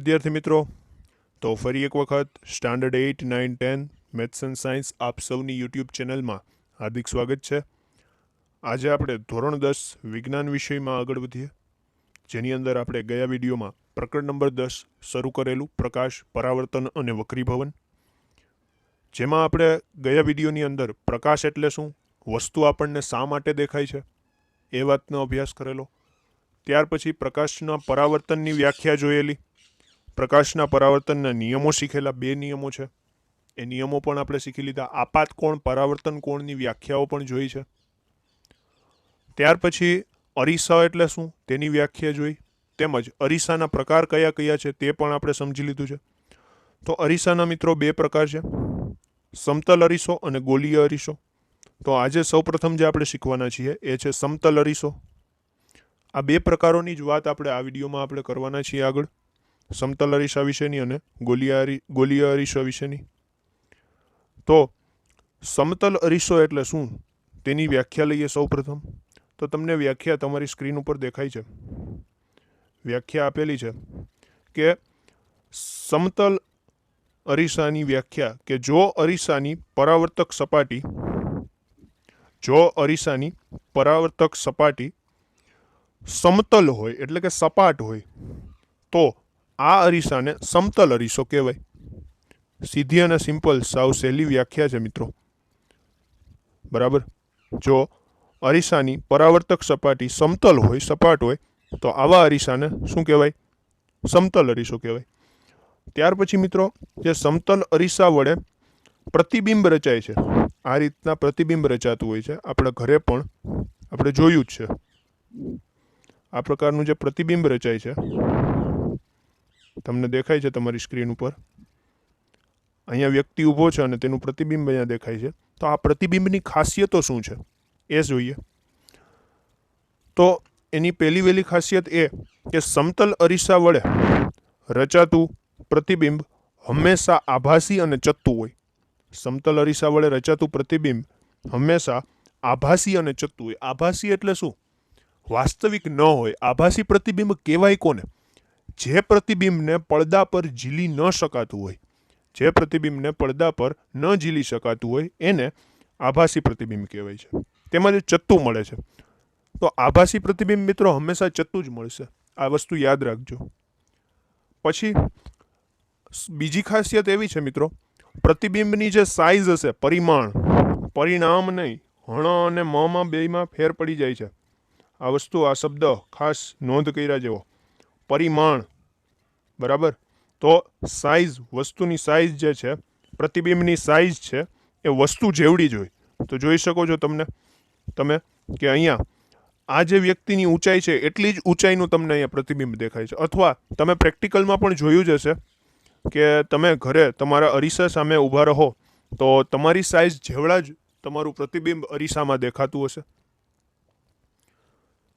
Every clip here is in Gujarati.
વિદ્યાર્થી મિત્રો, તો ફરી એક વખત સ્ટાન્ડર્ડ 8, 9, 10 મેથ્સ એન્ડ સાયન્સ આપ સૌની યુટ્યુબ ચેનલમાં હાર્દિક સ્વાગત છે. આજે આપણે ધોરણ 10 વિજ્ઞાન વિષયમાં આગળ વધીએ, જેની અંદર આપણે ગયા વિડીયોમાં પ્રકરણ નંબર 10 શરૂ કરેલું પ્રકાશ, પરાવર્તન અને વક્રીભવન. જેમાં આપણે ગયા વિડીયોની અંદર પ્રકાશ એટલે શું, વસ્તુ આપણને શા માટે દેખાય છે એ વાતનો અભ્યાસ કરેલો. ત્યાર પછી પ્રકાશના પરાવર્તનની વ્યાખ્યા જોયેલી, પ્રકાશના પરાવર્તનના નિયમો શીખેલા. 2 નિયમો છે, એ નિયમો પણ આપણે શીખી લીધા. આપાત કોણ, પરાવર્તન કોણની વ્યાખ્યાઓ પણ જોઈ છે. ત્યાર પછી અરીસા એટલે શું તેની વ્યાખ્યા જોઈ, તેમજ અરીસાના પ્રકાર કયા કયા છે તે પણ આપણે સમજી લીધું છે. તો અરીસાના મિત્રો 2 પ્રકાર છે, સમતલ અરીસો અને ગોલીય અરીસો. તો આજે સૌપ્રથમ જે આપણે શીખવાના છીએ એ છે સમતલ અરીસો. આ 2 પ્રકારોની જ વાત આપણે આ વિડીયોમાં આપણે કરવાના છીએ આગળ, સમતલ અરીસા વિશેની અને ગોલીય અરીસા વિશેની. તો સમતલ અરીસો એટલે શું તેની વ્યાખ્યા લઈએ સૌપ્રથમ. તો તમને વ્યાખ્યા તમારી સ્ક્રીન ઉપર દેખાય છે. વ્યાખ્યા આપેલી છે કે સમતલ અરીસાની વ્યાખ્યા કે જો અરીસાની પરાવર્તક સપાટી સમતલ હોય એટલે કે સપાટ હોય તો આ અરીસાને સમતલ અરીસો કહેવાય. સીધી અને સિમ્પલ, સાવ સહેલી વ્યાખ્યા છે મિત્રો. બરાબર. જો અરીસાની પરાવર્તક સપાટી સમતલ હોય, સપાટ હોય, તો આવા અરીસાને શું કહેવાય? સમતલ અરીસો કહેવાય. ત્યાર પછી મિત્રો, જે સમતલ અરીસા વડે પ્રતિબિંબ રચાય છે, આ રીતના પ્રતિબિંબ રચાતું હોય છે. આપણે ઘરે પણ આપણે જોયું જ છે. આ પ્રકારનું જે પ્રતિબિંબ રચાય છે તમને દેખાય છે તમારી સ્ક્રીન ઉપર. અહીંયા વ્યક્તિ ઊભો છે અને તેનું પ્રતિબિંબ અહીંયા દેખાય છે. તો આ પ્રતિબિંબની ખાસિયતો શું છે એ જોઈએ. તો એની પહેલી વહેલી ખાસિયત એ કે સમતલ અરીસા વડે રચાતું પ્રતિબિંબ હંમેશા આભાસી અને ચત્તું હોય. સમતલ અરીસા વડે રચાતું પ્રતિબિંબ હંમેશા આભાસી અને ચત્તું હોય. આભાસી એટલે શું? વાસ્તવિક ન હોય. આભાસી પ્રતિબિંબ કહેવાય કોને? જે પ્રતિબિંબને પડદા પર ઝીલી ન શકાતું હોય, જે પ્રતિબિંબને પડદા પર ન ઝીલી શકાતું હોય એને આભાસી પ્રતિબિંબ કહેવાય છે. તેમાં ચત્તું મળે છે. તો આભાસી પ્રતિબિંબ મિત્રો હંમેશા ચત્તું જ મળશે. આ વસ્તુ યાદ રાખજો. પછી બીજી ખાસિયત એવી છે મિત્રો, પ્રતિબિંબની જે સાઇઝ હશે, પરિણામ નહીં, હણ અને મમાં બેયમાં ફેર પડી જાય છે. આ વસ્તુ, આ શબ્દ ખાસ નોંધ કર્યા જેવો. પરિમાણ, બરાબર. તો સાઇઝ, વસ્તુની સાઇઝ જે છે, પ્રતિબિંબની સાઇઝ છે એ વસ્તુ જેવડી જ હોય. તો જોઈ શકો છો તમે કે અહીંયા આ જે વ્યક્તિની ઊંચાઈ છે એટલી જ ઊંચાઈનું તમને અહીંયા પ્રતિબિંબ દેખાય છે. અથવા તમે પ્રેક્ટિકલમાં પણ જોયું જ હશે કે તમે ઘરે તમારા અરીસા સામે ઊભા રહો તો તમારી સાઇઝ જેવડા જ તમારું પ્રતિબિંબ અરીસામાં દેખાતું હશે.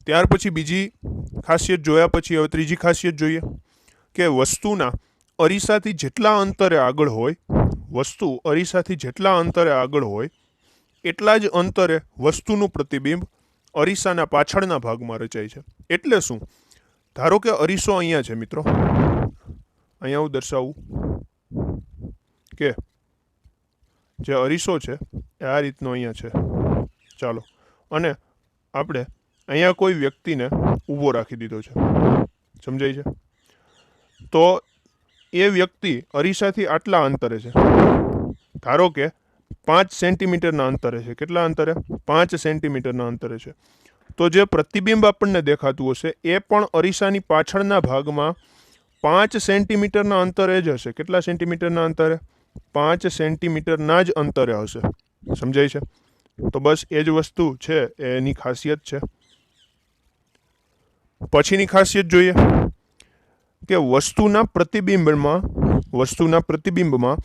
ત્યાર પછી બીજી ખાસિયત જોયા પછી હવે ત્રીજી ખાસિયત જોઈએ કે વસ્તુના અરીસાથી જેટલા અંતરે આગળ હોય, વસ્તુ અરીસાથી જેટલા અંતરે આગળ હોય એટલા જ અંતરે વસ્તુનું પ્રતિબિંબ અરીસાના પાછળના ભાગમાં રચાય છે. એટલે શું? ધારો કે અરીસો અહીંયા છે મિત્રો, અહીંયા હું દર્શાવું કે જે અરીસો છે એ આ રીતનો અહીંયા છે. ચાલો, અને આપણે અહીંયા કોઈ વ્યક્તિને ઊભો રાખી દીધો છે. સમજાય છે? તો એ વ્યક્તિ અરીસાથી આટલા અંતરે છે, ધારો કે 5 સેન્ટીમીટરના અંતરે છે. કેટલા અંતરે? 5 સેન્ટીમીટરના અંતરે છે. તો જે પ્રતિબિંબ આપણને દેખાતું હશે એ પણ અરીસાની પાછળના ભાગમાં 5 સેન્ટીમીટરના અંતરે જ હશે. કેટલા સેન્ટીમીટરના અંતરે? 5 સેન્ટીમીટરના જ અંતરે હશે. સમજાય છે? તો બસ એ જ વસ્તુ છે, એની ખાસિયત છે. પછીની ખાસિયત જોઈએ કે વસ્તુના પ્રતિબિંબમાં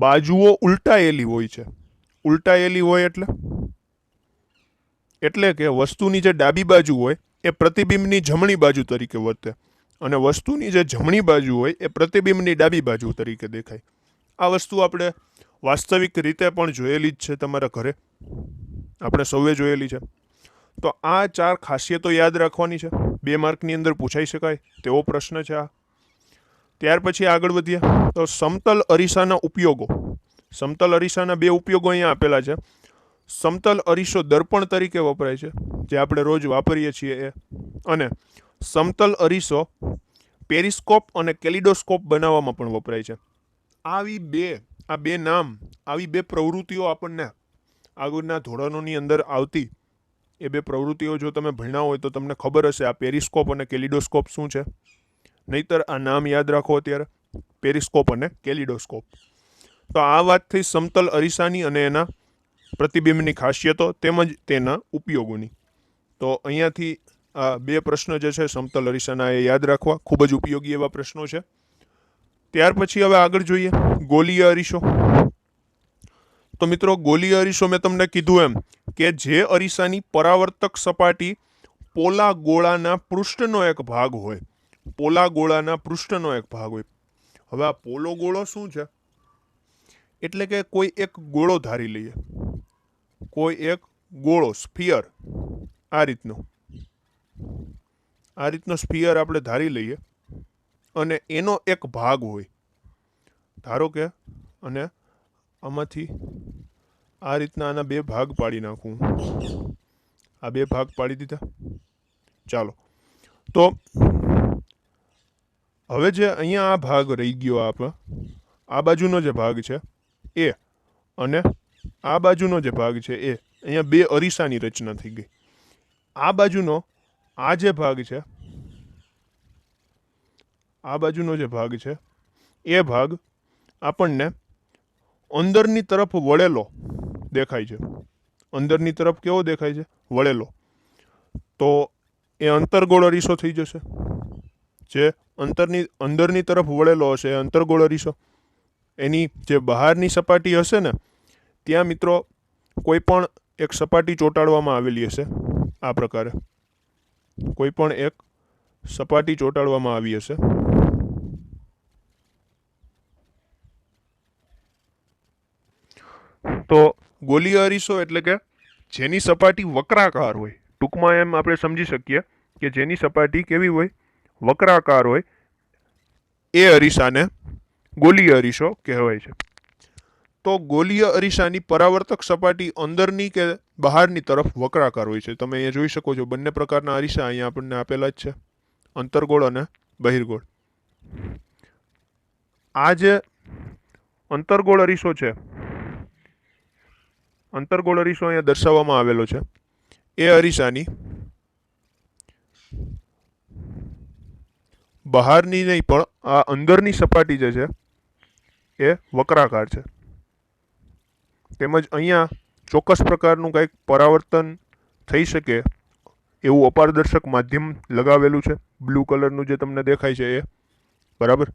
બાજુઓ ઉલટાયેલી હોય છે. ઉલટાયેલી હોય એટલે કે વસ્તુની જે ડાબી બાજુ હોય એ પ્રતિબિંબની જમણી બાજુ તરીકે વર્તે અને વસ્તુની જે જમણી બાજુ હોય એ પ્રતિબિંબની ડાબી બાજુ તરીકે દેખાય. આ વસ્તુ આપણે વાસ્તવિક રીતે પણ જોયેલી જ છે. તમારા ઘરે આપણે સૌએ જોયેલી છે. તો આ 4 ખાસિયતો યાદ રાખવાની છે. 2 માર્કની અંદર પૂછાઈ શકાય તેવો પ્રશ્ન છે આ. ત્યાર પછી આગળ વધીએ તો સમતલ અરીસાના ઉપયોગો. સમતલ અરીસાના બે ઉપયોગો અહીંયા આપેલા છે. સમતલ અરીસો દર્પણ તરીકે વપરાય છે, જે આપણે રોજ વાપરીએ છીએ એ. અને સમતલ અરીસો પેરિસ્કોપ અને કેલિડોસ્કોપ બનાવવામાં પણ વપરાય છે. આ બે નામ, આવી બે પ્રવૃત્તિઓ આપણને આગળના ધોરણોની અંદર આવતી, એ બે પ્રવૃત્તિઓ જો તમે ભણ્યા હોય તો તમને ખબર હશે આ પેરિસ્કોપ અને કેલિડોસ્કોપ શું છે. નહીતર આ નામ યાદ રાખો અત્યારે, પેરિસ્કોપ અને કેલિડોસ્કોપ. તો આ વાત થઈ સમતલ અરીસાની અને એના પ્રતિબિંબની ખાસિયતો તેમજ તેના ઉપયોગોની. તો અહીંયાથી આ બે પ્રશ્ન જે છે સમતલ અરીસાના એ યાદ રાખવા, ખૂબ જ ઉપયોગી એવા પ્રશ્નો છે. ત્યાર પછી હવે આગળ જોઈએ ગોલીય અરીસો. તો મિત્રો ગોલીય અરીસો મેં તમને કીધું એમ કે જે અરીસાની પરાવર્તક સપાટી પોલા ગોળાના પૃષ્ઠનો એક ભાગ હોય. પોલા ગોળાના પૃષ્ઠનો એક ભાગ હોય. હવે આ પોલો ગોળો શું છે? એટલે કે કોઈ એક ગોળો ધારી લઈએ, કોઈ એક ગોળો, સ્ફિયર, આ રીતનો સ્ફિયર આપણે ધારી લઈએ અને એનો એક ભાગ હોય. ધારો કે અને આમાંથી આ રીતના આના બે ભાગ પાડી નાખું. આ બે ભાગ પાડી દીધા. ચાલો, તો હવે જે અહીંયા આ ભાગ રહી ગયો, આપણા આ બાજુનો જે ભાગ છે એ અને આ બાજુનો જે ભાગ છે એ, અહીંયા બે અરીસાની રચના થઈ ગઈ. આ બાજુનો આ જે ભાગ છે, આ બાજુનો જે ભાગ છે એ ભાગ આપણને અંદરની તરફ વળેલો દેખાય છે. અંદરની તરફ કેવો દેખાય છે? વળેલો. તો એ અંતર્ગોળ અરીસો થઈ જશે. જે અંદરની તરફ વળેલો હશે એ અંતર્ગોળ અરીસો. એની જે બહારની સપાટી હશે ને, ત્યાં મિત્રો કોઈ પણ એક સપાટી ચોંટાડવામાં આવેલી હશે. આ પ્રકારે કોઈ પણ એક સપાટી ચોંટાડવામાં આવી હશે. તો ગોલીય અરીસો એટલે કે જેની સપાટી વક્રાકાર હોય. ટૂંકમાં એમ આપણે સમજી શકીએ કે જેની સપાટી કેવી હોય? વક્રાકાર હોય. એ અરીસાને ગોલીય અરીસો કહેવાય છે. તો ગોલીય અરીસાની પરાવર્તક સપાટી અંદરની કે બહારની તરફ વક્રાકાર હોય છે. તમે અહીંયા જોઈ શકો છો બંને પ્રકારના અરીસા અહીંયા આપણને આપેલા જ છે, અંતર્ગોળ અને બહિર્ગોળ. આ જે અંતર્ગોળ અરીસો છે, અંતર્ગોળ અરીસો અહીંયા દર્શાવવામાં આવેલો છે. એ અરીસાની બહારની નહીં પણ આ અંદરની સપાટી જે છે એ વક્રાકાર છે. તેમજ અહીંયા ચોક્કસ પ્રકારનું કંઈક પરાવર્તન થઈ શકે એવું અપારદર્શક માધ્યમ લગાવેલું છે, બ્લુ કલરનું જે તમને દેખાય છે એ. બરાબર.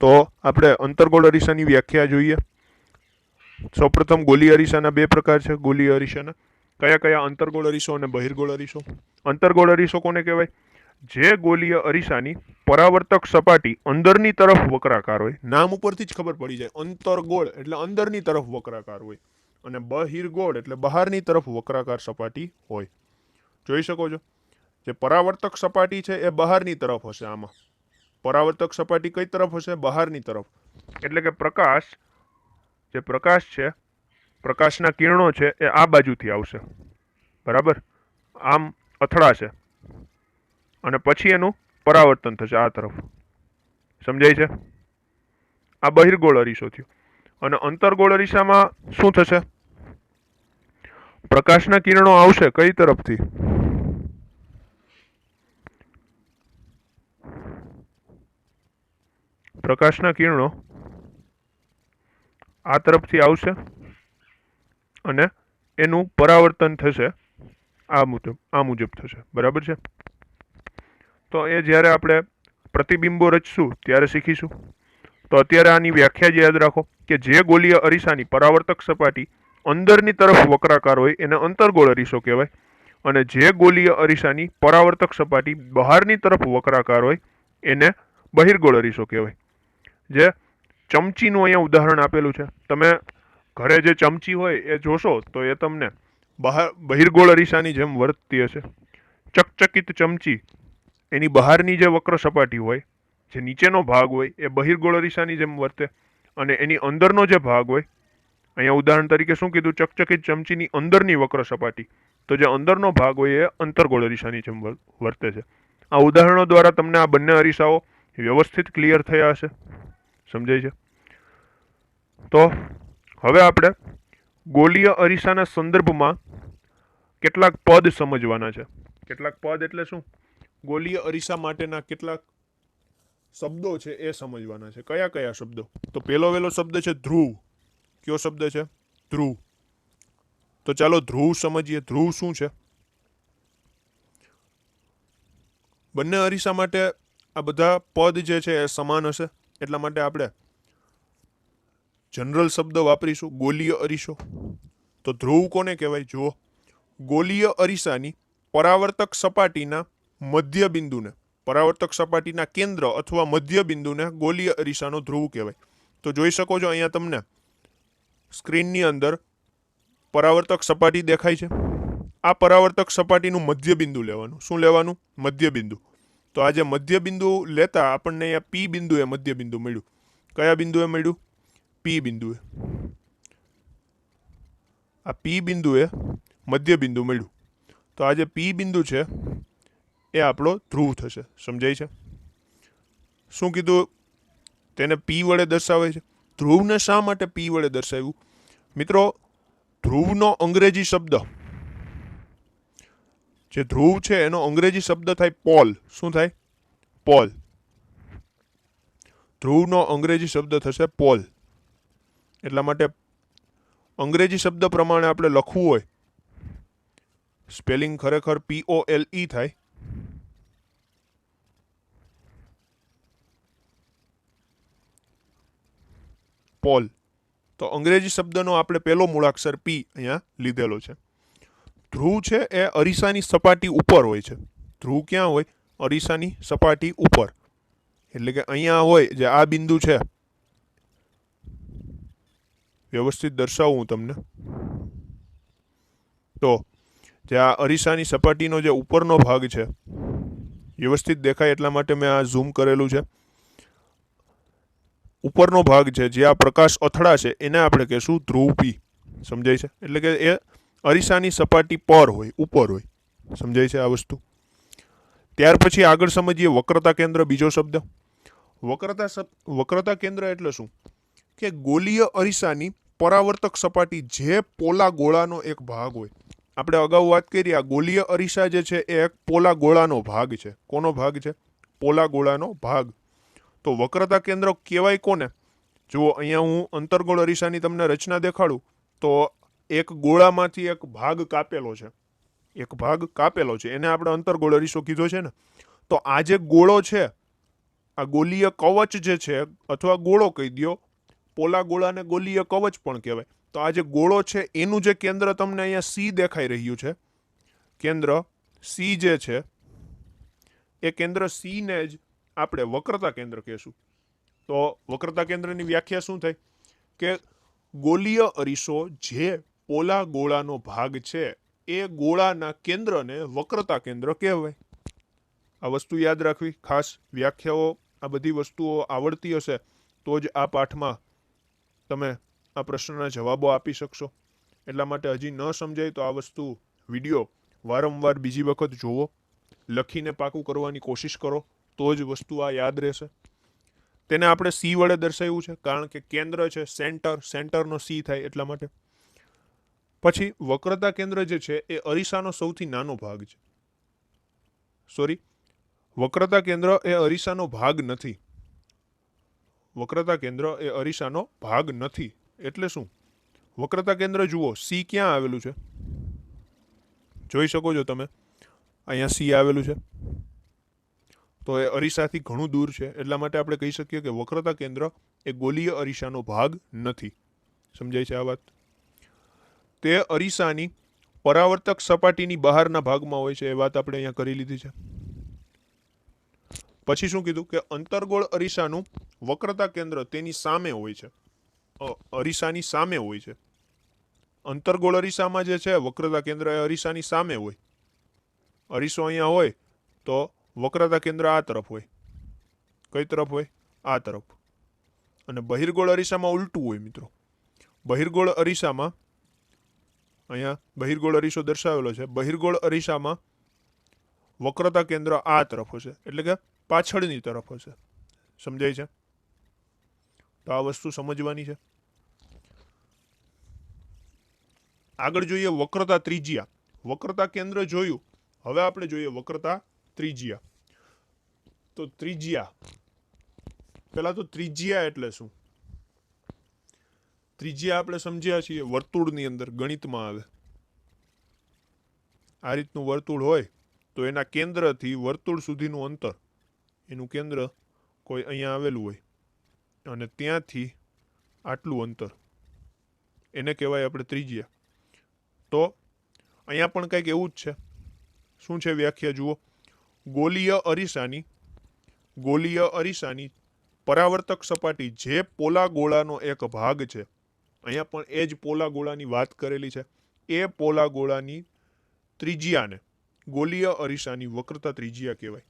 તો આપણે અંતર્ગોળ અરીસાની વ્યાખ્યા જોઈએ. સૌપ્રથમ ગોલીય અરીસાના બે પ્રકાર છે. ગોલીય અરીસાના કયા કયા? અંતર્ગોળ અરીસો અને બહિર્ગોળ અરીસો. અંતર્ગોળ અરીસો કોને કહેવાય? જે ગોલીય અરીસાની પરાવર્તક સપાટી અંદરની તરફ વક્રાકાર હોય. નામ ઉપરથી જ ખબર પડી જાય, અંતર્ગોળ એટલે અંદરની તરફ વક્રાકાર હોય અને બહિર્ગોળ એટલે બહારની તરફ વક્રાકાર સપાટી હોય. જોઈ શકો છો, જે પરાવર્તક સપાટી છે એ બહારની તરફ હશે. આમાં પરાવર્તક સપાટી કઈ તરફ હશે? બહારની તરફ. એટલે કે પ્રકાશ, જે પ્રકાશ છે, પ્રકાશના કિરણો છે એ આ બાજુથી આવશે. બરાબર. આમ અથડાશે અને પછી એનું પરાવર્તન થશે આ તરફ. સમજાય છે? આ બહિર્ગોળ અરીસો થયો. અને અંતર્ગોળ અરીસામાં શું થશે? પ્રકાશના કિરણો આવશે કઈ તરફથી? પ્રકાશના કિરણો આ તરફથી આવશે અને એનું પરાવર્તન થશે આ મુજબ થશે. બરાબર છે. તો એ જ્યારે આપણે પ્રતિબિંબો રચશું ત્યારે શીખીશું. તો અત્યારે આની વ્યાખ્યા જ યાદ રાખો કે જે ગોલીય અરીસાની પરાવર્તક સપાટી અંદરની તરફ વક્રાકાર હોય એને અંતર્ગોળ અરીસો કહેવાય, અને જે ગોલીય અરીસાની પરાવર્તક સપાટી બહારની તરફ વક્રાકાર હોય એને બહિર્ગોળ અરીસો કહેવાય. જે ચમચીનું અહીંયા ઉદાહરણ આપેલું છે. તમે ઘરે જે ચમચી હોય એ જોશો તો એ તમને બહિર્ગોળ અરીસાની જેમ વર્તતી હશે. ચકચકિત ચમચી, એની બહારની જે વક્ર સપાટી હોય જે નીચેનો ભાગ હોય એ બહિર્ગોળ અરીસાની જેમ વર્તે અને એની અંદરનો જે ભાગ હોય, અહીંયા ઉદાહરણ તરીકે શું કીધું, ચકચકિત ચમચીની અંદરની વક્ર સપાટી, તો જે અંદરનો ભાગ હોય એ અંતર્ગોળ અરીસાની જેમ વર્તે છે. આ ઉદાહરણો દ્વારા તમને આ બંને અરીસાઓ વ્યવસ્થિત ક્લિયર થયા હશે. સમજાય છે? તો હવે આપણે ગોલીય અરીસાના સંદર્ભમાં કેટલાક પદ સમજવાના છે. કેટલાક પદ એટલે શું? ગોલીય અરીસા માટેના કેટલાક શબ્દો છે એ સમજવાના છે. કયા કયા શબ્દો? તો પહેલો શબ્દ છે ધ્રુવ. કયો શબ્દ છે? ધ્રુવ. તો ચાલો ધ્રુવ સમજીએ. ધ્રુવ શું છે? બંને અરીસા માટે આ બધા પદ જે છે એ સમાન હશે, એટલા માટે આપણે જનરલ શબ્દ વાપરીશું, ગોલીય અરીસો. તો ધ્રુવ કોને કહેવાય? જુઓ, ગોલીય અરીસાની પરાવર્તક સપાટીના મધ્ય બિંદુને, પરાવર્તક સપાટીના કેન્દ્ર અથવા મધ્ય બિંદુને ગોલીય અરીસાનો ધ્રુવ કહેવાય. તો જોઈ શકો છો અહીંયા તમને સ્ક્રીનની અંદર પરાવર્તક સપાટી દેખાય છે. આ પરાવર્તક સપાટીનું મધ્ય બિંદુ લેવાનું. શું લેવાનું? મધ્ય બિંદુ. તો આ જે મધ્ય બિંદુ લેતા આપણને અહીંયા પી બિંદુએ મધ્ય બિંદુ મળ્યું. કયા બિંદુએ મળ્યું? પી બિંદુએ. આ પી બિંદુએ મધ્ય બિંદુ મળ્યું. તો આ જે પી બિંદુ છે એ આપણો ધ્રુવ થશે. સમજાય છે? શું કીધું? તેને પી વડે દર્શાવે છે. ધ્રુવને શા માટે પી વડે દર્શાવ્યું? મિત્રો, ધ્રુવનો અંગ્રેજી શબ્દ, જે ધ્રુવ છે એનો અંગ્રેજી શબ્દ થાય પોલ. શું થાય? પોલ. ધ્રુવનો અંગ્રેજી શબ્દ થશે પોલ. એટલા માટે અંગ્રેજી શબ્દ પ્રમાણે આપણે લખવું હોય, સ્પેલિંગ ખરેખર POLE થાય. પોલ. તો અંગ્રેજી શબ્દનો આપણે પહેલો મૂળાક્ષર પી અહીંયા લીધેલો છે. ધ્રુવ છે એ અરીસાની સપાટી ઉપર હોય છે. ધ્રુવ ક્યાં હોય? અરીસાની સપાટી ઉપર. એટલે કે અહીંયા હોય, જે આ બિંદુ છે, વ્યવસ્થિત દર્શાવું હું તમને. તો જે આ અરીસાની સપાટીનો જે ઉપરનો ભાગ છે, વ્યવસ્થિત દેખાય એટલા માટે મેં આ ઝૂમ કરેલું છે. ઉપરનો ભાગ છે, જે આ પ્રકાશ અથડાશે એને આપણે કહેશું ધ્રુવ પી. સમજાય છે? એટલે કે એ અરીસાની સપાટી પર હોય, ઉપર હોય. સમજાય છે આ વસ્તુ? ત્યાર પછી આગળ સમજીએ વક્રતા કેન્દ્ર. બીજો શબ્દ વક્રતા કેન્દ્ર એટલે શું? કે ગોલીય અરીસાની પરાવર્તક સપાટી, જે પોલા ગોળાનો એક ભાગ હોય. આપણે અગાઉ વાત કરી, આ ગોલીય અરીસા જે છે એ એક પોલા ગોળાનો ભાગ છે. કોનો ભાગ છે? પોલા ગોળાનો ભાગ. તો વક્રતા કેન્દ્ર કહેવાય કોને? જુઓ, અહીંયા હું અંતર્ગોળ અરીસાની તમને રચના દેખાડું તો એક ગોળામાંથી એક ભાગ કાપેલો છે. એક ભાગ કાપેલો છે, એને આપણે અંતર્ગોળ અરીસો કીધો છે ને. તો આ જે ગોળો છે, આ ગોલીય કવચ જે છે, અથવા ગોળો કહી દો, પોલા ગોળાને ગોલીય કવચ પણ કહેવાય. તો આ જે ગોળો છે એનું જે કેન્દ્ર તમને અહીંયા સી દેખાઈ રહ્યું છે, કેન્દ્ર સી જે છે, એ કેન્દ્ર સી ને જ આપણે વક્રતા કેન્દ્ર કહેશું. તો વક્રતા કેન્દ્રની વ્યાખ્યા શું થાય? કે ગોલીય અરીસો જે પોલા ગોળાનો ભાગ છે એ ગોળાના કેન્દ્રને વક્રતા કેન્દ્ર કહેવાય. આ વસ્તુ યાદ રાખવી ખાસ. વ્યાખ્યાઓ, આ બધી વસ્તુઓ આવડતી હશે તો જ આ પાઠમાં તમે આ પ્રશ્નના જવાબો આપી શકશો. એટલા માટે હજી ન સમજાય તો આ વસ્તુ વિડીયો વારંવાર બીજી વખત જોવો, લખીને પાકું કરવાની કોશિશ કરો, તો જ વસ્તુ આ યાદ રહેશે. તેને આપણે સી વડે દર્શાવ્યું છે, કારણ કે કેન્દ્ર છે, સેન્ટરનો સી થાય એટલા માટે. પછી વક્રતા કેન્દ્ર જે છે એ અરીસાનો સૌથી નાનો ભાગ છે. સોરી, વક્રતા કેન્દ્ર એ અરીસાનો ભાગ નથી. વક્રતા કેન્દ્ર એ અરીસાનો ભાગ નથી. એટલે શું? વક્રતા કેન્દ્ર જુઓ, સી ક્યાં આવેલું છે? જોઈ શકો છો તમે, અહીંયા સી આવેલું છે. તો એ અરીસાથી ઘણું દૂર છે. એટલા માટે આપણે કહી શકીએ કે વક્રતા કેન્દ્ર એ ગોલીય અરીસાનો ભાગ નથી. સમજાય છે આ વાત? તે અરીસાની પરાવર્તક સપાટીની બહારના ભાગમાં હોય છે. એ વાત આપણે અહીંયા કરી લીધી છે. પછી શું કીધું? કે અંતર્ગોળ અરીસાનું વક્રતા કેન્દ્ર તેની સામે હોય છે, અરીસાની સામે હોય છે. અંતર્ગોળ અરીસામાં જે છે વક્રતા કેન્દ્ર એ અરીસાની સામે હોય. અરીસો અહીંયા હોય તો વક્રતા કેન્દ્ર આ તરફ હોય. કઈ તરફ હોય? આ તરફ. અને બહિર્ગોળ અરીસામાં ઉલટું હોય મિત્રો. બહિર્ગોળ અરીસામાં અહીંયા બહિર્ગોળ અરીસો દર્શાવેલો છે. બહિર્ગોળ અરીસામાં વક્રતા કેન્દ્ર આ તરફ હશે, એટલે કે પાછળની તરફ હશે. સમજાય છે? તો આ વસ્તુ સમજવાની છે. આગળ જોઈએ વક્રતા ત્રિજ્યા. વક્રતા કેન્દ્ર જોયું, હવે આપણે જોઈએ વક્રતા ત્રિજ્યા. તો ત્રિજ્યા, પેલા તો ત્રિજ્યા એટલે શું? ત્રિજ્યા આપણે સમજ્યા છીએ વર્તુળની અંદર ગણિતમાં આવે. આ રીતનું વર્તુળ હોય તો એના કેન્દ્રથી વર્તુળ સુધીનું અંતર, એનું કેન્દ્ર કોઈ અહીંયા આવેલું હોય અને ત્યાંથી આટલું અંતર, એને કહેવાય આપણે ત્રિજ્યા. તો અહીંયા પણ કંઈક એવું જ છે. શું છે વ્યાખ્યા જુઓ. ગોલીય અરીસાની પરાવર્તક સપાટી જે પોલા ગોળાનો એક ભાગ છે, અહીંયા પણ એ જ પોલા ગોળાની વાત કરેલી છે, એ પોલા ગોળાની ત્રિજ્યાને ગોલીય અરીસાની વક્રતા ત્રિજ્યા કહેવાય.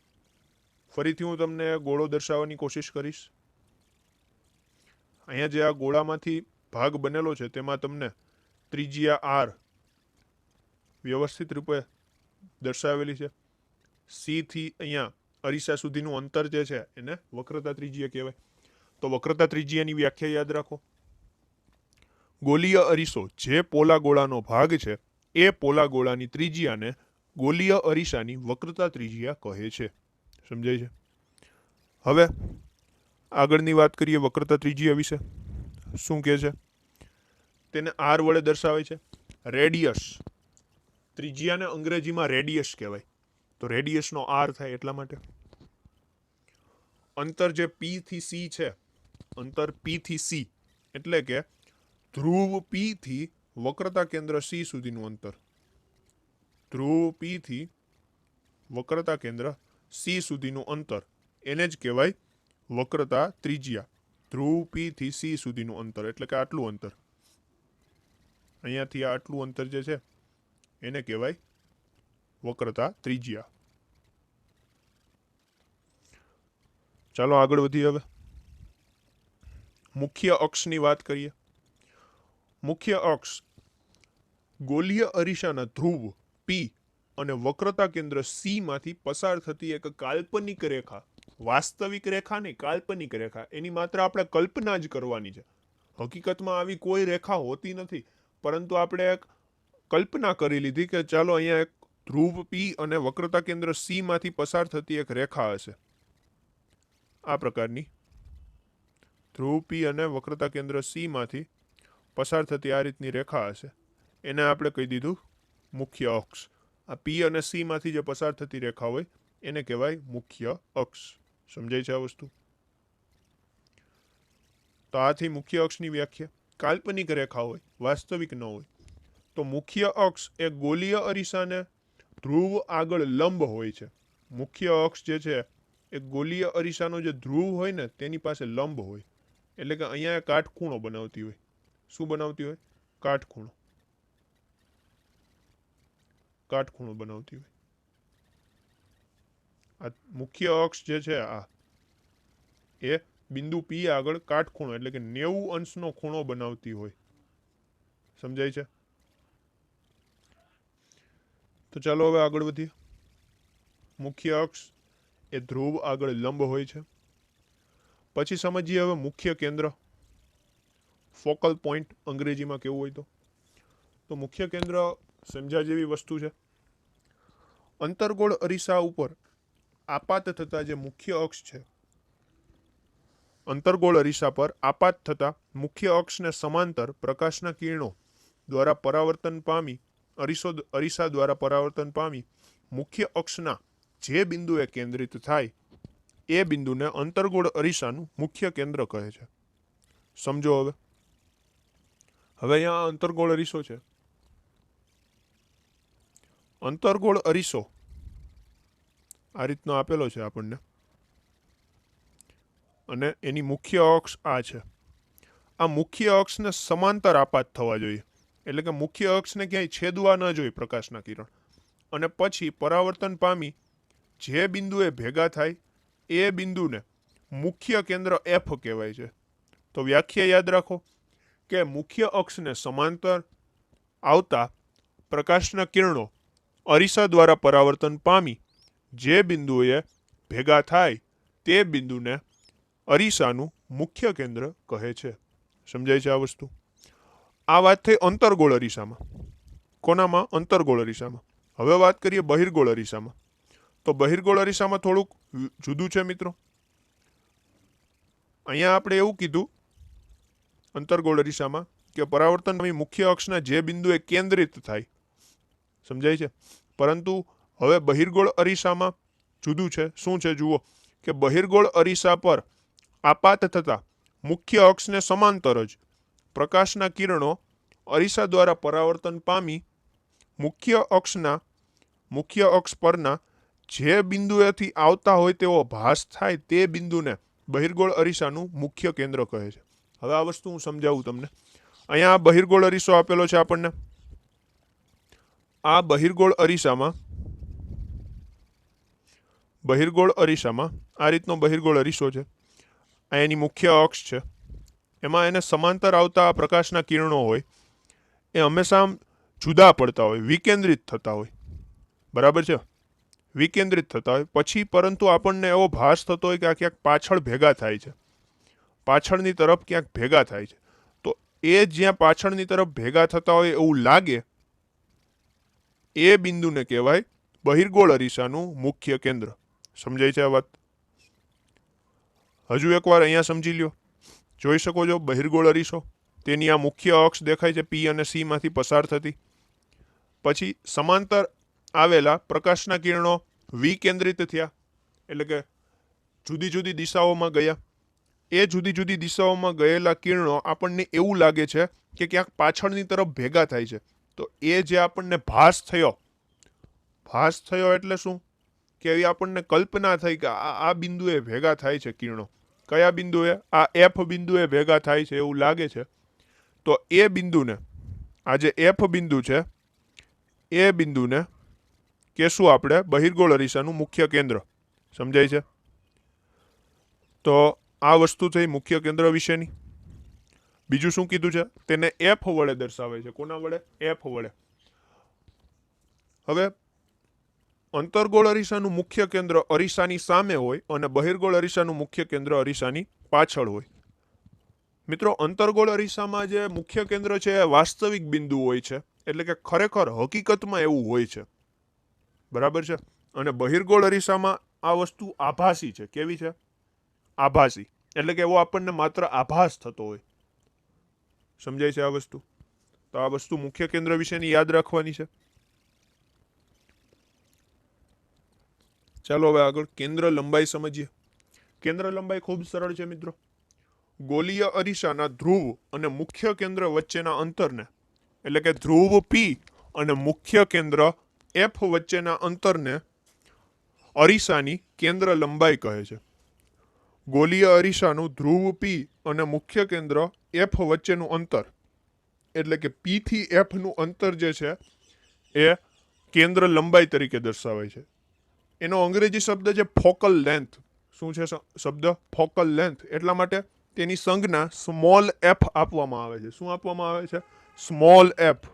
ફરીથી હું તમને ગોળો દર્શાવવાની કોશિશ કરીશ. અહીંયા જે આ ગોળામાંથી ભાગ બનેલો છે તેમાં તમને ત્રિજ્યા આર વ્યવસ્થિત રૂપે દર્શાવેલી છે. સી થી અહીંયા અરીસા સુધીનું અંતર જે છે એને વક્રતા ત્રિજ્યા કહેવાય. તો વક્રતા ત્રિજ્યાની વ્યાખ્યા યાદ રાખો. ગોલીય અરીસો જે પોલા ગોળાનો ભાગ છે એ પોલા ગોળાની ત્રિજ્યાને ગોલીય અરીસાની વક્રતા ત્રિજ્યા કહે છે. સમજાય છે? હવે આગળની વાત કરીએ વક્રતા ત્રિજ્યા વિશે. શું કહે છે? તેને આર વડે દર્શાવે છે. રેડિયસ, ત્રિજ્યાને અંગ્રેજીમાં રેડિયસ કહેવાય. તો રેડિયસનો આર થાય એટલા માટે. અંતર જે પી થી સી છે, અંતર પી થી સી એટલે કે ધ્રુવ પી થી વક્રતા કેન્દ્ર સી સુધીનું અંતર. ધ્રુવ પી થી વક્રતા કેન્દ્ર સી સુધીનું અંતર, એને જ કહેવાય વક્રતા ત્રિજ્યા. ધ્રુવ પી થી સી સુધીનું અંતર એટલે કે આટલું અંતર, અહીંયાથી આટલું અંતર જે છે એને કહેવાય વક્રતા ત્રિજ્યા. ચાલો આગળ વધીએ. હવે મુખ્ય અક્ષની વાત કરીએ. મુખ્ય અક્ષ ગોલીય અરીસાના ધ્રુવ પી અને વક્રતા કેન્દ્ર સી માંથી પસાર થતી એક કાલ્પનિક રેખા, વાસ્તવિક રેખા નહીં, કાલ્પનિક રેખા, એની માત્ર આપણે કલ્પના જ કરવાની છે. હકીકતમાં આવી કોઈ રેખા હોતી નથી, પરંતુ આપણે એક કલ્પના કરી લીધી કે ચાલો અહીંયા એક ધ્રુવ પી અને વક્રતા કેન્દ્ર સી માંથી પસાર થતી એક રેખા હશે. આ પ્રકારની ધ્રુવ પી અને વક્રતા કેન્દ્ર સી માંથી પસાર થતી આ રીતની રેખા હશે. એને આપણે કહી દીધું મુખ્ય અક્ષ. આ પી અને સી માંથી જે પસાર થતી રેખા હોય એને કહેવાય મુખ્ય અક્ષ. સમજાય છે આ વસ્તુ? તો આથી મુખ્ય અક્ષની વ્યાખ્યા. કાલ્પનિક રેખા હોય, વાસ્તવિક ન હોય. તો મુખ્ય અક્ષ એ ગોલીય અરીસાને ધ્રુવ આગળ લંબ હોય છે. મુખ્ય અક્ષ જે છે એ ગોલીય અરીસાનો જે ધ્રુવ હોય ને તેની પાસે લંબ હોય, એટલે કે અહીંયા કાટખૂણો બનાવતી હોય. શું બનાવતી હોય? કાટખૂણો. કાટખૂણો બનાવતી હોય. આ મુખ્ય અક્ષ જે છે આ એ બિંદુ પી આગળ કાટખૂણો એટલે કે 90 અંશનો ખૂણો બનાવતી હોય. સમજાય છે? તો ચાલો હવે આગળ વધીએ. મુખ્ય અક્ષ એ ધ્રુવ આગળ લંબ હોય છે. પછી સમજીએ હવે મુખ્ય કેન્દ્ર, ફોકલ પોઈન્ટ અંગ્રેજીમાં કેવું હોય તો મુખ્ય કેન્દ્ર સમજ્યા જેવી વસ્તુ છે. અંતર્ગોળ અરીસા ઉપર આપાત થતા જે મુખ્ય અક્ષ છે, અંતર્ગોળ અરીસા પર આપાત થતા મુખ્ય અક્ષને સમાંતર પ્રકાશના કિરણો દ્વારા પરાવર્તન પામી, અરીસા દ્વારા પરાવર્તન પામી મુખ્ય અક્ષના જે બિંદુએ કેન્દ્રિત થાય એ બિંદુને અંતર્ગોળ અરીસાનું મુખ્ય કેન્દ્ર કહે છે. સમજો હવે. હવે અહીંયા અંતર્ગોળ અરીસો છે. અંતર્ગોળ અરીસો આ રીતનો આપેલો છે આપણને અને એની મુખ્ય અક્ષ આ છે. આ મુખ્ય અક્ષને સમાંતર આપાત થવા જોઈએ, એટલે કે મુખ્ય અક્ષને ક્યાંય છેદવા ન જોઈએ પ્રકાશના કિરણ, અને પછી પરાવર્તન પામી જે બિંદુએ ભેગા થાય એ બિંદુને મુખ્ય કેન્દ્ર એફ કહેવાય છે. તો વ્યાખ્યા યાદ રાખો કે મુખ્ય અક્ષને સમાંતર આવતા પ્રકાશના કિરણો અરીસા દ્વારા પરાવર્તન પામી જે બિંદુએ ભેગા થાય તે બિંદુને અરીસાનું મુખ્ય કેન્દ્ર કહે છે. સમજાય છે આ વસ્તુ? આ વાત થઈ અંતર્ગોળ અરીસામાં. કોનામાં? અંતર્ગોળ અરીસામાં. હવે વાત કરીએ બહિર્ગોળ અરીસામાં. તો બહિર્ગોળ અરીસામાં થોડુંક જુદું છે મિત્રો. અહીંયા આપણે એવું કીધું અંતર્ગોળ અરીસામાં કે પરાવર્તન મુખ્ય અક્ષના જે બિંદુએ કેન્દ્રિત થાય. સમજાય છે? પરંતુ હવે બહિર્ગોળ અરીસામાં જુદું છે. શું છે જુઓ કે બહિર્ગોળ અરીસા પર આપાત થતા મુખ્ય અક્ષને સમાંતર જ પ્રકાશના કિરણો અરીસા દ્વારા પરાવર્તન પામી મુખ્ય અક્ષ પરના જે બિંદુએથી આવતા હોય તેવો ભાસ થાય તે બિંદુને બહિર્ગોળ અરીસાનું મુખ્ય કેન્દ્ર કહે છે. હવે આ વસ્તુ હું સમજાવું તમને. અહીંયા બહિર્ગોળ અરીસો આપેલો છે આપણને. આ બહિર્ગોળ અરીસામાં આ રીતનો બહિર્ગોળ અરીસો છે. આ એની મુખ્ય અક્ષ છે. એમાં એને સમાંતર આવતા પ્રકાશના કિરણો હોય એ હંમેશા જુદા પડતા હોય, વિકેન્દ્રિત થતા હોય. બરાબર છે? વિકેન્દ્રિત થતા હોય પછી પરંતુ આપણને એવો ભાસ થતો હોય કે આ ક્યાંક પાછળ ભેગા થાય છે, પાછળની તરફ ક્યાંક ભેગા થાય છે. તો એ જ્યાં પાછળની તરફ ભેગા થતા હોય એવું લાગે એ બિંદુને કહેવાય બહિર્ગોળ અરીસાનું મુખ્ય કેન્દ્ર. સમજાય છે આ વાત? હજુ એકવાર અહીંયા સમજી લ્યો. જોઈ શકો છો બહિર્ગોળ અરીસો, તેની આ મુખ્ય અક્ષ દેખાય છે પી અને સી માંથી પસાર થતી. પછી સમાંતર આવેલા પ્રકાશના કિરણો વિકેન્દ્રિત થયા એટલે કે જુદી જુદી દિશાઓમાં ગયા. એ જુદી જુદી દિશાઓમાં ગયેલા કિરણો આપણને એવું લાગે છે કે ક્યાંક પાછળની તરફ ભેગા થાય છે. તો એ જે આપણને ભાસ થયો એટલે શું કે એવી આપણને કલ્પના થઈ કે આ બિંદુએ ભેગા થાય છે કિરણો. કયા બિંદુએ? આ એફ બિંદુએ ભેગા થાય છે એવું લાગે છે. તો એ બિંદુને, આ જે એફ બિંદુ છે એ બિંદુને કહેશું આપણે બહિર્ગોળ અરીસાનું મુખ્ય કેન્દ્ર. સમજાય છે? તો આ વસ્તુ થઈ મુખ્ય કેન્દ્ર વિશેની. બીજું શું કીધું છે? તેને એફ વડે દર્શાવે છે. કોના વડે? એફ વડે. હવે અંતર્ગોળ અરીસાનું મુખ્ય કેન્દ્ર અરીસાની સામે હોય અને બહિર્ગોળ અરીસાનું મુખ્ય કેન્દ્ર અરીસાની પાછળ હોય. મિત્રો, અંતર્ગોળ અરીસામાં જે મુખ્ય કેન્દ્ર છે એ વાસ્તવિક બિંદુ હોય છે, એટલે કે ખરેખર હકીકતમાં એવું હોય છે. બરાબર છે? અને બહિર્ગોળ અરીસામાં આ વસ્તુ આભાસી છે. કેવી છે? આભાસી. એટલે કે એવો આપણને માત્ર આભાસ થતો હોય. સમજાય છે આ વસ્તુ? તો આ વસ્તુ મુખ્ય કેન્દ્ર વિશેની યાદ રાખવાની છે. ચાલો હવે આગળ કેન્દ્ર લંબાઈ સમજીએ. કેન્દ્ર લંબાઈ ખૂબ સરળ છે મિત્રો. ગોલીય અરીસાના ધ્રુવ અને મુખ્ય કેન્દ્ર વચ્ચેના અંતરને એટલે કે ધ્રુવ પી અને મુખ્ય કેન્દ્ર એફ વચ્ચેના અંતરને અરીસાની કેન્દ્ર લંબાઈ કહે છે. ગોલીય અરીસાનું ધ્રુવ પી અને મુખ્ય કેન્દ્ર એફ વચ્ચેનું અંતર એટલે કે પી થી એફ નું અંતર જે છે એ કેન્દ્ર લંબાઈ તરીકે દર્શાવાય છે. એનો અંગ્રેજી શબ્દ છે ફોકલ લેન્થ. શું છે શબ્દ? Focal length. એટલા માટે તેની સંજ્ઞા સ્મોલ એફ આપવામાં આવે છે. શું આપવામાં આવે છે? Small F.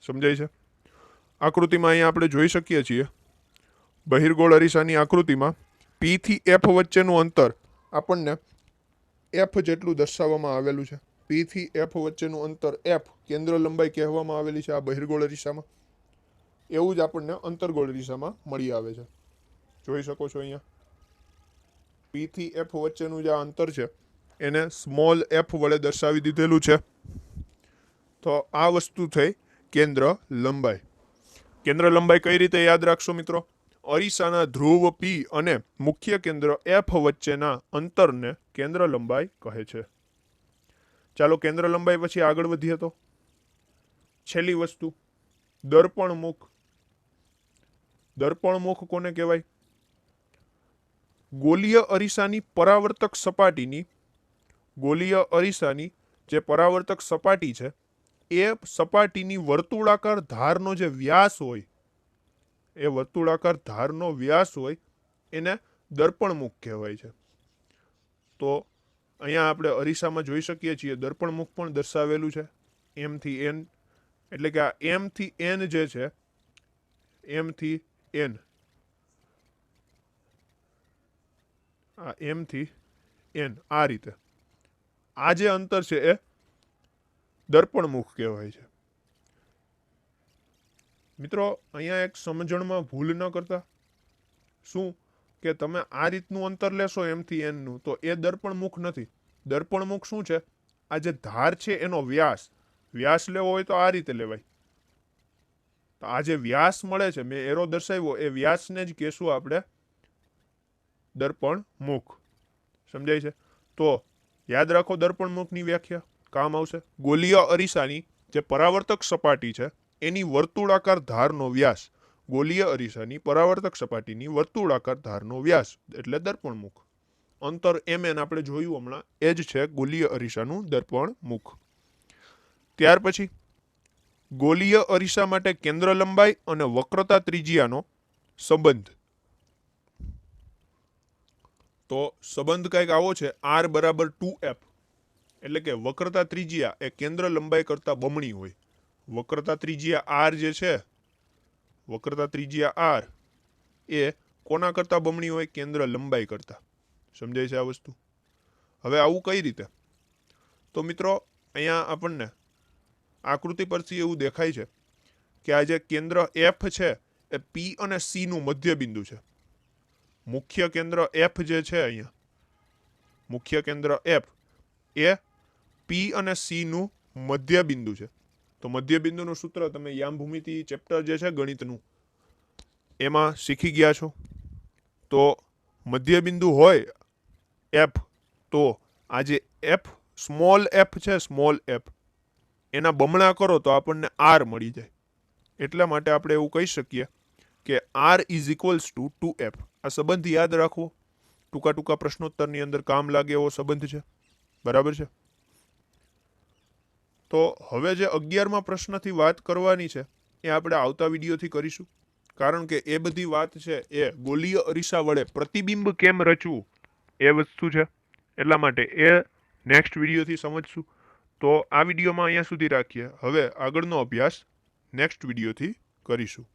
સમજાય છે? આકૃતિમાં અહીંયા આપણે જોઈ શકીએ છીએ બહિર્ગોળ અરીસાની આકૃતિમાં પી થી એફ વચ્ચેનું અંતર આપણને એફ જેટલું દર્શાવવામાં આવેલું છે. પી થી એફ વચ્ચેનું અંતર એફ કેન્દ્ર લંબાઈ કહેવામાં આવેલી છે આ બહિર્ગોળ અરીસામાં. એવું જ આપણને અંતર્ગોળ અરીસામાં મળી આવે છે. જોઈ શકો છો અહીંયા પી થી એફ વચ્ચેનું જે અંતર છે એને સ્મોલ એફ વડે દર્શાવી દીધેલું છે. તો આ વસ્તુ થઈ કેન્દ્ર લંબાઈ. કેન્દ્ર લંબાઈ કઈ રીતે યાદ રાખશો મિત્રો? અરીસાના ધ્રુવ પી અને મુખ્ય કેન્દ્ર એફ વચ્ચેના અંતરને કેન્દ્ર લંબાઈ કહે છે. ચાલો કેન્દ્ર લંબાઈ પછી આગળ વધીએ તો છેલ્લી વસ્તુ દર્પણ મુખ. દર્પણ મુખ કોને કહેવાય? ગોલીય અરીસાની પરાવર્તક સપાટીની, ગોલીય અરીસાની જે પરાવર્તક સપાટી છે એ સપાટીની વર્તુળાકાર ધારનો જે વ્યાસ હોય, એ વર્તુળાકાર ધારનો વ્યાસ હોય એને દર્પણ મુખ કહેવાય છે. તો અહીંયા આપણે અરીસામાં જોઈ શકીએ છીએ દર્પણમુખ પણ દર્શાવેલું છે એમ થી એન, એટલે કે આ એમ થી એન જે છે, એમ થી એન, આ એમ થી એન, આ રીતે આ જે અંતર છે એ દર્પણમુખ કહેવાય છે. મિત્રો અહીંયા એક સમજણમાં ભૂલ ન કરતા. શું કે તમે આ રીતનું અંતર લેશો એમ થી એન નું, તો એ દર્પણમુખ નથી. દર્પણમુખ શું છે? આ જે ધાર છે એનો વ્યાસ, વ્યાસ લેવો હોય તો આ રીતે લેવાય. તો આ જે વ્યાસ મળે છે, મેં એરો દર્શાવ્યો, એ વ્યાસને જ કહેશું આપણે દર્પણમુખ. સમજાય છે? તો યાદ રાખો દર્પણમુખની વ્યાખ્યા, કામ આવશે. ગોલીય અરીસાની જે પરાવર્તક સપાટી છે એની વર્તુળાકાર ધારનો વ્યાસ, ગોલીય અરીસાની પરાવર્તક સપાટીની વર્તુળાકાર ધારનો વ્યાસ એટલે દર્પણમુખ. અંતર mn આપણે જોયું હમણાં, એ જ છે ગોલીય અરીસાનું દર્પણમુખ. ત્યાર પછી ગોલીય અરીસા માટે કેન્દ્ર લંબાઈ અને વક્રતા ત્રિજ્યાનો સંબંધ. તો સંબંધ કંઈક આવો છે, r બરાબર 2f, એટલે કે વક્રતા ત્રિજ્યા એ કેન્દ્ર લંબાઈ કરતા બમણી હોય. વક્રતા ત્રિજ્યા r જે છે, વક્રતા ત્રિજ્યા r એ કોના કરતા બમણી હોય? કેન્દ્ર લંબાઈ કરતા. સમજાય છે આ વસ્તુ? હવે આવું કઈ રીતે? તો મિત્રો અહીંયા આપણને આકૃતિ પરથી એવું દેખાય છે કે આ જે કેન્દ્ર f છે એ p અને c નું મધ્ય બિંદુ છે. મુખ્ય કેન્દ્ર f જે છે, અહીંયા મુખ્ય કેન્દ્ર f એ p અને c નું મધ્ય બિંદુ છે. તો મધ્ય બિંદુનું સૂત્ર તમે યામ ભૂમિતિ ચેપ્ટર જે છે ગણિતનું, એમાં શીખી ગયા છો. તો મધ્ય બિંદુ હોય f, તો આ જે f સ્મોલ f છે, સ્મોલ f એના બમણા કરો તો આપણને r મળી જાય. એટલા માટે આપણે એવું કહી શકીએ કે r is equals to 2f. આ સંબંધ યાદ રાખવો, ટૂંકા ટૂંકા પ્રશ્નોત્તરની અંદર કામ લાગે એવો સંબંધ છે. બરાબર છે? તો હવે જે 11મા પ્રશ્નથી વાત કરવાની છે એ આપણે આવતા વિડીયોથી કરીશું. કારણ કે એ બધી વાત છે એ ગોલીય અરીસા વડે પ્રતિબિંબ કેમ રચવું એ વસ્તુ છે. એટલા માટે એ નેક્સ્ટ વિડીયોથી સમજશું. તો આ વિડીયોમાં અહીંયા સુધી રાખીએ. હવે આગળનો અભ્યાસ નેક્સ્ટ વિડીયોથી કરીશું.